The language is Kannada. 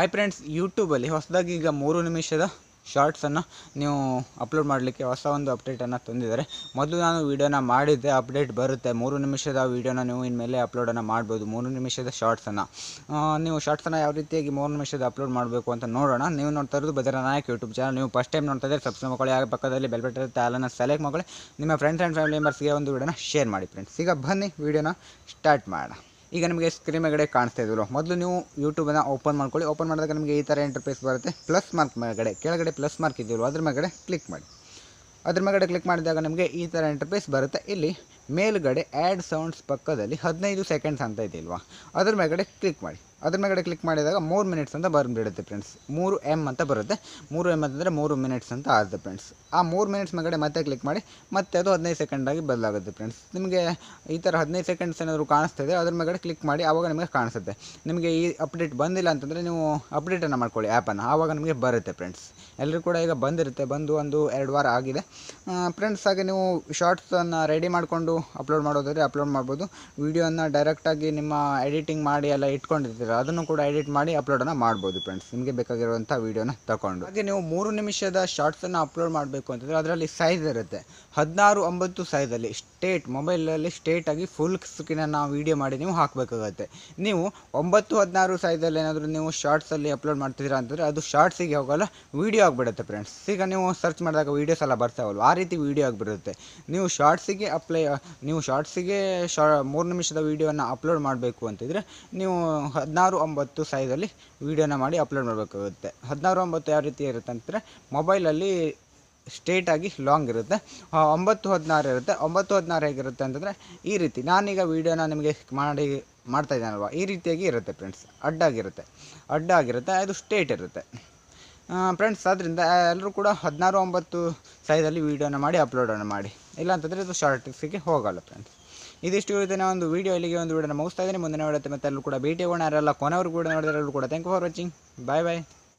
ಹಾಯ್ ಫ್ರೆಂಡ್ಸ್, ಯೂಟ್ಯೂಬಲ್ಲಿ ಹೊಸದಾಗಿ ಈಗ 3 ನಿಮಿಷದ ಶಾರ್ಟ್ಸನ್ನು ನೀವು ಅಪ್ಲೋಡ್ ಮಾಡಲಿಕ್ಕೆ ಹೊಸ ಒಂದು ಅಪ್ಡೇಟನ್ನು ತಂದಿದ್ದಾರೆ. ಮೊದಲು ನಾನು ವೀಡಿಯೋನ ಮಾಡಿದ್ದೆ, ಅಪ್ಡೇಟ್ ಬರುತ್ತೆ. 3 ನಿಮಿಷದ ವೀಡಿಯೋನ ನೀವು ಇನ್ಮೇಲೆ ಅಪ್ಲೋಡನ್ನು ಮಾಡ್ಬೋದು. 3 ನಿಮಿಷದ ಶಾರ್ಟ್ಸನ್ನು ನೀವು ಶಾರ್ಟ್ಸನ್ನು ಯಾವ ರೀತಿಯಾಗಿ 3 ನಿಮಿಷದ ಅಪ್ಲೋಡ್ ಮಾಡಬೇಕು ಅಂತ ನೋಡೋಣ. ನೀವು ನೋಡ್ತಾ ಇರೋದು ಬದರ ನಾಯಕ್ ಯೂಟ್ಯೂಬ್ ಚಾನಲ್. ನೀವು ಫಸ್ಟ್ ಟೈಮ್ ನೋಡ್ತಾ ಇದ್ದರೆ ಸಬ್ಸ್ಕ್ರೈಬ್ ಮಾಡ್ಕೊಳ್ಳಿ. ಆಗ ಪಕ್ಕದಲ್ಲಿ ಬೆಲ್ ಬಟನ್ ಇರುತ್ತೆ, ಅಲ್ಲನ್ನು ಸೆಲೆಕ್ಟ್ ಮಾಡ್ಕೊಳ್ಳಿ. ನಿಮ್ಮ ಫ್ರೆಂಡ್ಸ್ ಆ್ಯಂಡ್ ಫ್ಯಾಮಿಲಿ ಮೆಂಬರ್ಸ್ಗೆ ಒಂದು ವೀಡಿಯೋನ ಶೇರ್ ಮಾಡಿ ಫ್ರೆಂಡ್ಸ್. ಈಗ ಬನ್ನಿ ವೀಡಿಯೋನ ಸ್ಟಾರ್ಟ್ ಮಾಡೋಣ. ಈಗ ನಿಮಗೆ ಸ್ಕ್ರೀನ್ ಮೇಲ್ಗಡೆ ಕಾಣಿಸ್ತಾ ಇದ್ರು. ಮೊದಲು ನೀವು ಯೂಟ್ಯೂಬನ್ನು ಓಪನ್ ಮಾಡ್ಕೊಳ್ಳಿ. ಓಪನ್ ಮಾಡಿದಾಗ ನಿಮಗೆ ಈ ಥರ ಇಂಟರ್ಫೇಸ್ ಬರುತ್ತೆ. ಪ್ಲಸ್ ಮಾರ್ಕ್ ಮೇಲ್ಗಡೆ ಕೆಳಗಡೆ ಪ್ಲಸ್ ಮಾರ್ಕ್ ಇದೆಯಲ್ಲ, ಅದ್ರ ಮೇಲ್ಗಡೆ ಕ್ಲಿಕ್ ಮಾಡಿ. ಅದ್ರ ಮೇಲ್ಗಡೆ ಕ್ಲಿಕ್ ಮಾಡಿದಾಗ ನಿಮಗೆ ಈ ಥರ ಇಂಟರ್ಫೇಸ್ ಬರುತ್ತೆ. ಇಲ್ಲಿ ಮೇಲ್ಗಡೆ ಆ್ಯಡ್ ಸೌಂಡ್ಸ್ ಪಕ್ಕದಲ್ಲಿ 15 ಸೆಕೆಂಡ್ಸ್ ಅಂತ ಇದೆಯಲ್ವಾ, ಅದ್ರ ಮೇಲ್ಗಡೆ ಕ್ಲಿಕ್ ಮಾಡಿ. ಅದ್ರ ಮೇಲ್ಗಡೆ ಕ್ಲಿಕ್ ಮಾಡಿದಾಗ 3 ಮಿನಿಟ್ಸ್ ಅಂತ ಬಂದುಬಿಡುತ್ತೆ ಫ್ರೆಂಡ್ಸ್. 3M ಅಂತ ಬರುತ್ತೆ. 3M ಅಂತಂದರೆ 3 ಮಿನಿಟ್ಸ್ ಅಂತ ಆಗುತ್ತೆ ಫ್ರೆಂಡ್ಸ್. ಆ 3 ಮಿನಿಟ್ಸ್ ಮೇಲ್ಗಡೆ ಮತ್ತೆ ಕ್ಲಿಕ್ ಮಾಡಿ, ಮತ್ತೆ ಅದು 15 ಸೆಕೆಂಡಾಗಿ ಬದಲಾಗುತ್ತೆ ಫ್ರೆಂಡ್ಸ್. ನಿಮಗೆ ಈ ಥರ 15 ಸೆಕೆಂಡ್ಸ್ ಏನಾದರೂ ಕಾಣಿಸ್ತಾ ಇದೆ, ಅದ್ರ ಮೇಲ್ಗಡೆ ಕ್ಲಿಕ್ ಮಾಡಿ, ಆವಾಗ ನಿಮಗೆ ಕಾಣಿಸುತ್ತೆ. ನಿಮಗೆ ಈ ಅಪ್ಡೇಟ್ ಬಂದಿಲ್ಲ ಅಂತಂದರೆ ನೀವು ಅಪ್ಡೇಟನ್ನು ಮಾಡ್ಕೊಳ್ಳಿ ಆ್ಯಪನ್ನು, ಆವಾಗ ನಿಮಗೆ ಬರುತ್ತೆ ಫ್ರೆಂಡ್ಸ್. ಎಲ್ಲರೂ ಕೂಡ ಈಗ ಬಂದಿರುತ್ತೆ, ಬಂದು 1-2 ವಾರ ಆಗಿದೆ ಫ್ರೆಂಡ್ಸ್. ಹಾಗೆ ನೀವು ಶಾರ್ಟ್ಸನ್ನು ರೆಡಿ ಮಾಡಿಕೊಂಡು ಅಪ್ಲೋಡ್ ಮಾಡೋದಾದರೆ ಅಪ್ಲೋಡ್ ಮಾಡ್ಬೋದು. ವೀಡಿಯೋನ ಡೈರೆಕ್ಟಾಗಿ ನಿಮ್ಮ ಎಡಿಟಿಂಗ್ ಮಾಡಿ ಎಲ್ಲ ಇಟ್ಕೊಂಡಿರ್ತೀರ, ಅದನ್ನು ಕೂಡ ಎಡಿಟ್ ಮಾಡಿ ಅಪ್ಲೋಡನ್ನು ಮಾಡ್ಬೋದು ಫ್ರೆಂಡ್ಸ್, ನಿಮಗೆ ಬೇಕಾಗಿರುವಂಥ ವೀಡಿಯೋನ ತಗೊಂಡು. ಹಾಗೆ ನೀವು 3 ನಿಮಿಷದ ಶಾರ್ಟ್ಸನ್ನು ಅಪ್ಲೋಡ್ ಮಾಡಬೇಕು ಅಂತಂದರೆ ಅದರಲ್ಲಿ ಸೈಜ್ ಇರುತ್ತೆ. 16:9 ಸೈಜಲ್ಲಿ ಮೊಬೈಲಲ್ಲಿ ಸ್ಟೇಟಾಗಿ ಫುಲ್ ಸ್ಕ್ರೀನನ್ನು ವೀಡಿಯೋ ಮಾಡಿ ನೀವು ಹಾಕಬೇಕಾಗತ್ತೆ. ನೀವು 9:16 ಸೈಜಲ್ಲಿ ಏನಾದರೂ ನೀವು ಶಾರ್ಟ್ಸಲ್ಲಿ ಅಪ್ಲೋಡ್ ಮಾಡ್ತಿದ್ದೀರಾ ಅಂತಂದರೆ ಅದು ಶಾರ್ಟ್ಸಿಗೆ ಹೋಗಲ್ಲ, ವೀಡಿಯೋ ಆಗಿಬಿಡುತ್ತೆ ಫ್ರೆಂಡ್ಸ್. ಈಗ ನೀವು ಸರ್ಚ್ ಮಾಡಿದಾಗ ವೀಡಿಯೋಸ್ ಎಲ್ಲ ಬರ್ತಾವಲ್ವ, ಆ ರೀತಿ ವೀಡಿಯೋ ಆಗಿಬಿಡುತ್ತೆ. ನೀವು ಶಾರ್ಟ್ಸಿಗೆ 3 ನಿಮಿಷದ ವೀಡಿಯೋನ ಅಪ್ಲೋಡ್ ಮಾಡಬೇಕು ಅಂತಿದ್ರೆ ನೀವು 16:9 ಸೈಜಲ್ಲಿ ವೀಡಿಯೋನ ಮಾಡಿ ಅಪ್ಲೋಡ್ ಮಾಡಬೇಕಾಗುತ್ತೆ. 16:9 ಯಾವ ರೀತಿ ಇರುತ್ತೆ ಅಂತಂದರೆ ಮೊಬೈಲಲ್ಲಿ ಸ್ಟೇಟಾಗಿ ಲಾಂಗ್ ಇರುತ್ತೆ. 9:16 ಇರುತ್ತೆ. 9:16 ಹೇಗಿರುತ್ತೆ ಅಂತಂದರೆ ಈ ರೀತಿ ನಾನೀಗ ವೀಡಿಯೋನ ನಿಮಗೆ ಮಾಡ್ತಾ ಇದ್ದಾನಲ್ವ, ಈ ರೀತಿಯಾಗಿ ಇರುತ್ತೆ ಫ್ರೆಂಡ್ಸ್. ಅಡ್ಡ ಆಗಿರುತ್ತೆ, ಅದು ಸ್ಟೇಟ್ ಇರುತ್ತೆ ಫ್ರೆಂಡ್ಸ್. ಆದ್ದರಿಂದ ಎಲ್ಲರೂ ಕೂಡ 16:9 ಸೈಜಲ್ಲಿ ವೀಡಿಯೋನ ಮಾಡಿ ಅಪ್ಲೋಡನ್ನು ಮಾಡಿ, ಇಲ್ಲಾಂತಂದರೆ ಇದು ಶಾರ್ಟ್ಸಿಗೆ ಹೋಗಲ್ಲ ಫ್ರೆಂಡ್ಸ್. ಇದಿಷ್ಟು ಇರುತ್ತೆ ಒಂದು ವೀಡಿಯೋ. ಇಲ್ಲಿಗೆ ಒಂದು ವೀಡಿಯೋನ ಮುಗಿಸ್ತಾ ಇದ್ದೀನಿ. ಮುಂದಿನ ವೀಡಿಯೋ ಮತ್ತೆ ಎಲ್ಲರೂ ಕೂಡ ಭೇಟಿ ಆಗೋಣ. ಯಾರೆಲ್ಲ ಕೊನೆವರೆಗೂ ಕೂಡ ನೋಡಿದ್ರೆ ಎಲ್ಲರೂ ಕೂಡ thank you for watching. Bye bye.